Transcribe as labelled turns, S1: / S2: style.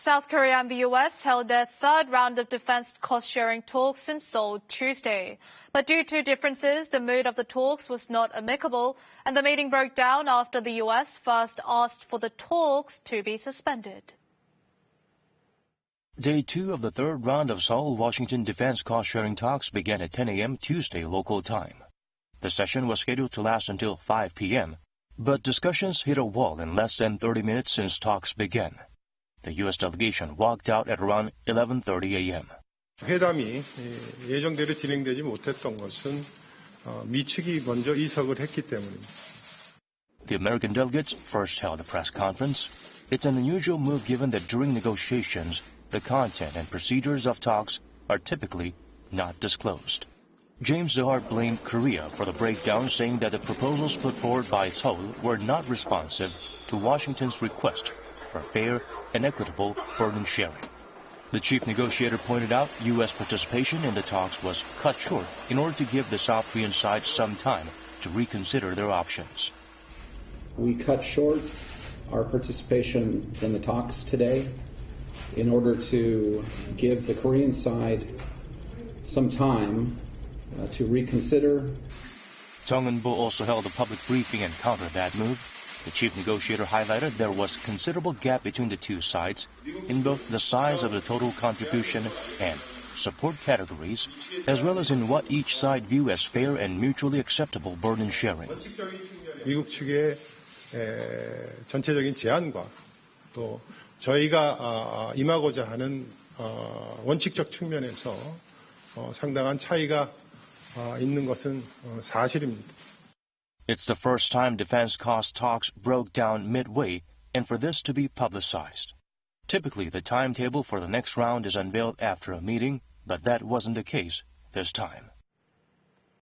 S1: South Korea and the U.S. held their third round of defense cost-sharing talks in Seoul Tuesday. But due to differences, the mood of the talks was not amicable, and the meeting broke down after the U.S. first asked for the talks to be suspended.
S2: Day 2 of the third round of Seoul-Washington defense cost-sharing talks began at 10 a.m. Tuesday local time. The session was scheduled to last until 5 p.m., but discussions hit a wall in less than 30 minutes since talks began. The U.S. delegation walked out at around 11:30 a.m.
S3: 회담이 예정대로 진행되지 못했던 것은 미 측이 먼저 이석을 했기 때문입니다.
S2: The American delegates first held a press conference. It's an unusual move given that during negotiations, the content and procedures of talks are typically not disclosed. James DeHart blamed Korea for the breakdown, saying that the proposals put forward by Seoul were not responsive to Washington's request for fair and equitable burden sharing. The chief negotiator pointed out U.S. participation in the talks was cut short in order to give the South Korean side some time to reconsider their options.
S4: We cut short our participation in the talks today in order to give the Korean side some time to reconsider.
S2: JEONG EUN-BO also held a public briefing and countered that move. The chief negotiator highlighted there was considerable gap between the two sides in both the size of the total contribution and support categories, as well as in what each side view as fair and mutually acceptable burden sharing.
S3: 미국 측의 전체적인 제안과 또 저희가 임하고자 하는 원칙적 측면에서 상당한 차이가 있는 것은 사실입니다.
S2: It's the first time defense cost talks broke down midway, and for this to be publicized. Typically, the timetable for the next round is unveiled after a meeting, but that wasn't the case this time.